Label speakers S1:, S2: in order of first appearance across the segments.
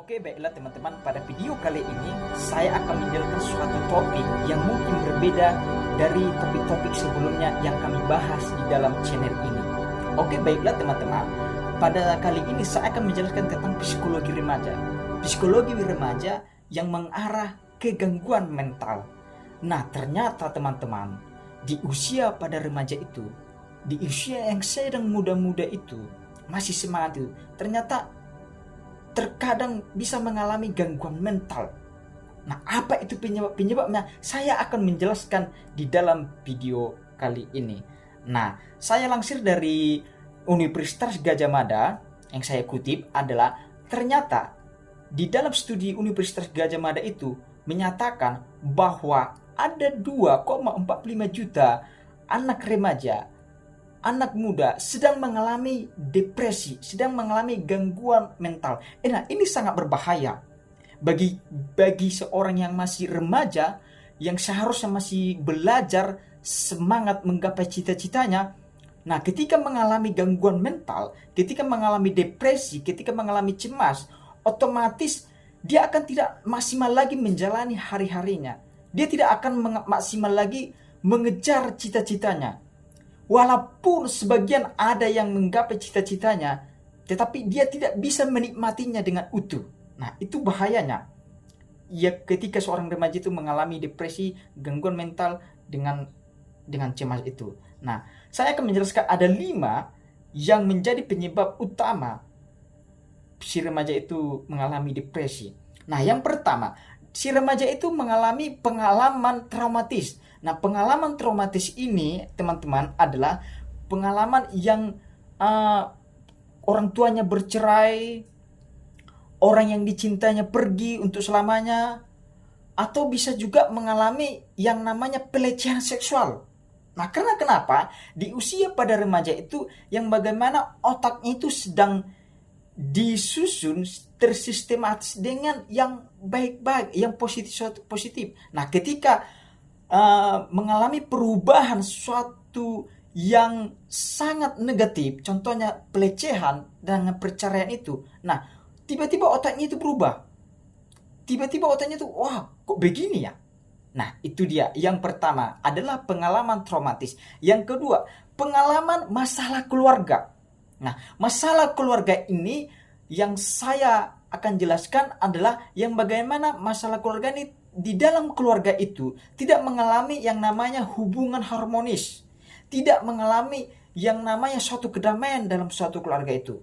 S1: Oke, baiklah teman-teman, pada video kali ini saya akan menjelaskan suatu topik yang mungkin berbeda dari topik-topik sebelumnya yang kami bahas di dalam channel ini. Oke, baiklah teman-teman, pada kali ini saya akan menjelaskan tentang psikologi remaja. Psikologi remaja yang mengarah ke gangguan mental. Nah, ternyata teman-teman, di usia pada remaja itu, di usia yang sedang muda-muda itu, masih semangat itu, ternyata terkadang bisa mengalami gangguan mental. Nah, apa itu penyebabnya? Saya akan menjelaskan di dalam video kali ini. Nah, saya lansir dari Universitas Gadjah Mada, yang saya kutip adalah ternyata di dalam studi Universitas Gadjah Mada itu menyatakan bahwa ada 2,45 juta anak remaja, anak muda sedang mengalami depresi, sedang mengalami gangguan mental. Nah, ini sangat berbahaya bagi seorang yang masih remaja, yang seharusnya masih belajar, semangat menggapai cita-citanya. Nah, ketika mengalami gangguan mental, ketika mengalami depresi, ketika mengalami cemas, otomatis dia akan tidak maksimal lagi menjalani hari-harinya. Dia tidak akan maksimal lagi mengejar cita-citanya. Walaupun sebagian ada yang menggapai cita-citanya, tetapi dia tidak bisa menikmatinya dengan utuh. Nah, itu bahayanya. Ya, ketika seorang remaja itu mengalami depresi, gangguan mental dengan cemas itu. Nah, saya akan menjelaskan ada 5 yang menjadi penyebab utama si remaja itu mengalami depresi. Nah, yang pertama, si remaja itu mengalami pengalaman traumatis. Nah, pengalaman traumatis ini, teman-teman, adalah pengalaman yang orang tuanya bercerai, orang yang dicintanya pergi untuk selamanya, atau bisa juga mengalami yang namanya pelecehan seksual. Nah, karena kenapa? Di usia pada remaja itu yang bagaimana otaknya itu sedang disusun tersistematis dengan yang baik-baik, yang positif. Nah, ketika mengalami perubahan suatu yang sangat negatif, contohnya pelecehan dan perceraian itu. Nah, tiba-tiba otaknya itu berubah. Tiba-tiba otaknya itu, wah, kok begini ya? Nah, itu dia. Yang pertama adalah pengalaman traumatis. Yang kedua, pengalaman masalah keluarga. Nah, masalah keluarga ini yang saya akan jelaskan adalah yang bagaimana masalah keluarga ini di dalam keluarga itu tidak mengalami yang namanya hubungan harmonis, tidak mengalami yang namanya suatu kedamaian dalam suatu keluarga itu.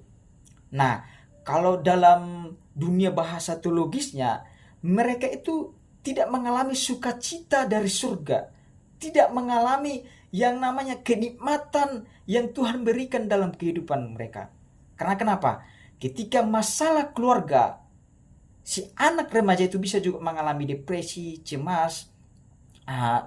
S1: Nah, kalau dalam dunia bahasa teologisnya, mereka itu tidak mengalami sukacita dari surga, tidak mengalami yang namanya kenikmatan yang Tuhan berikan dalam kehidupan mereka. Karena kenapa? Ketika masalah keluarga, si anak remaja itu bisa juga mengalami depresi, cemas,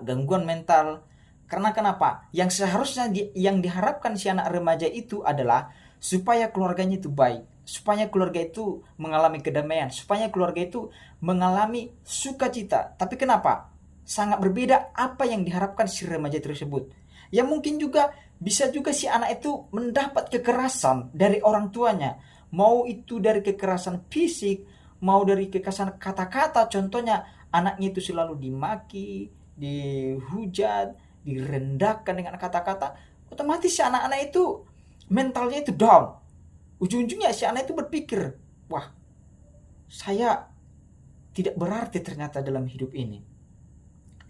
S1: gangguan mental. Karena kenapa? Yang seharusnya yang diharapkan si anak remaja itu adalah supaya keluarganya itu baik, supaya keluarga itu mengalami kedamaian, supaya keluarga itu mengalami sukacita. Tapi kenapa? Sangat berbeda apa yang diharapkan si remaja tersebut. Ya, mungkin juga bisa juga si anak itu mendapat kekerasan dari orang tuanya. Mau itu dari kekerasan fisik, mau dari kekerasan kata-kata. Contohnya anaknya itu selalu dimaki, dihujat, direndahkan dengan kata-kata. Otomatis si anak-anak itu mentalnya itu down. Ujung-ujungnya si anak itu berpikir, wah, saya tidak berarti ternyata dalam hidup ini.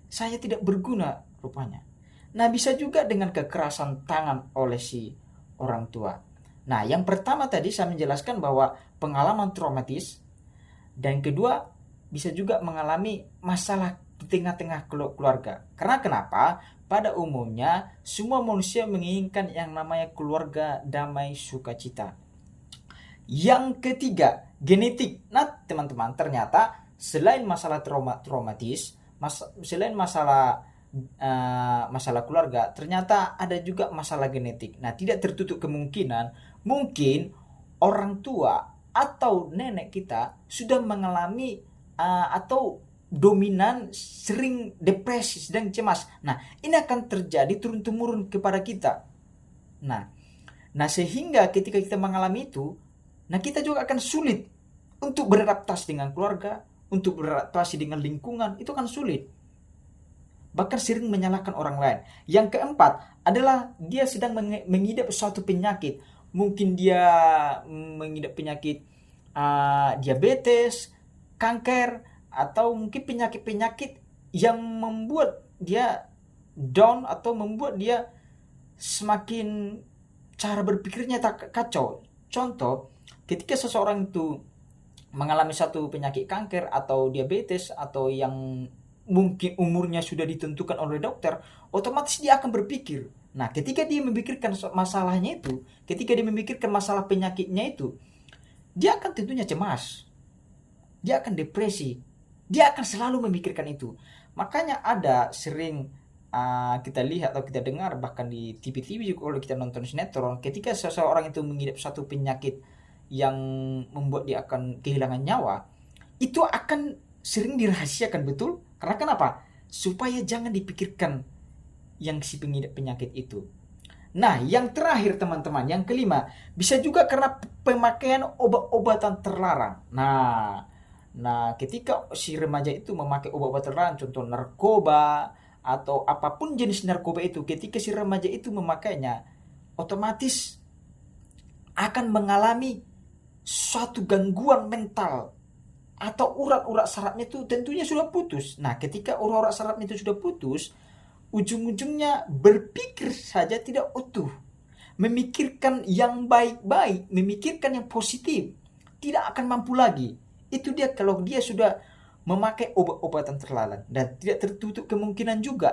S1: Saya tidak berguna rupanya. Nah, bisa juga dengan kekerasan tangan oleh si orang tua. Nah, yang pertama tadi saya menjelaskan bahwa pengalaman traumatis, dan kedua bisa juga mengalami masalah di tengah-tengah keluarga. Karena kenapa? Pada umumnya semua manusia menginginkan yang namanya keluarga damai sukacita. Yang ketiga, genetik. Nah, teman-teman, ternyata selain masalah traumatis, selain masalah keluarga, ternyata ada juga masalah genetik. Nah, tidak tertutup kemungkinan mungkin orang tua atau nenek kita sudah mengalami atau dominan sering depresi, sedang cemas. Nah, ini akan terjadi turun-temurun kepada kita. Nah, sehingga ketika kita mengalami itu, nah kita juga akan sulit Untuk beradaptasi dengan keluarga, untuk beradaptasi dengan lingkungan, itu kan sulit. Bahkan sering menyalahkan orang lain. Yang keempat adalah dia sedang mengidap suatu penyakit. Mungkin dia mengidap penyakit diabetes, kanker, atau mungkin penyakit-penyakit yang membuat dia down atau membuat dia semakin cara berpikirnya tak kacau. Contoh, ketika seseorang itu mengalami satu penyakit kanker atau diabetes atau yang mungkin umurnya sudah ditentukan oleh dokter, otomatis dia akan berpikir. Nah, ketika dia memikirkan masalahnya itu, ketika dia memikirkan masalah penyakitnya itu, dia akan tentunya cemas. Dia akan depresi. Dia akan selalu memikirkan itu. Makanya ada sering kita lihat atau kita dengar bahkan di TV-TV juga kalau kita nonton sinetron, ketika seseorang itu mengidap satu penyakit yang membuat dia akan kehilangan nyawa, itu akan sering dirahasiakan, betul? Karena kenapa? Supaya jangan dipikirkan yang si pengidap penyakit itu. Nah, yang terakhir teman-teman, yang kelima, bisa juga karena pemakaian obat-obatan terlarang. Nah, ketika si remaja itu memakai obat-obatan terlarang, contoh narkoba atau apapun jenis narkoba itu, ketika si remaja itu memakainya, otomatis akan mengalami suatu gangguan mental atau urat-urat sarafnya itu tentunya sudah putus. Nah, ketika urat-urat sarafnya itu sudah putus, ujung-ujungnya berpikir saja tidak utuh, memikirkan yang baik-baik, memikirkan yang positif, tidak akan mampu lagi. Itu dia kalau dia sudah memakai obat-obatan terlarang, dan tidak tertutup kemungkinan juga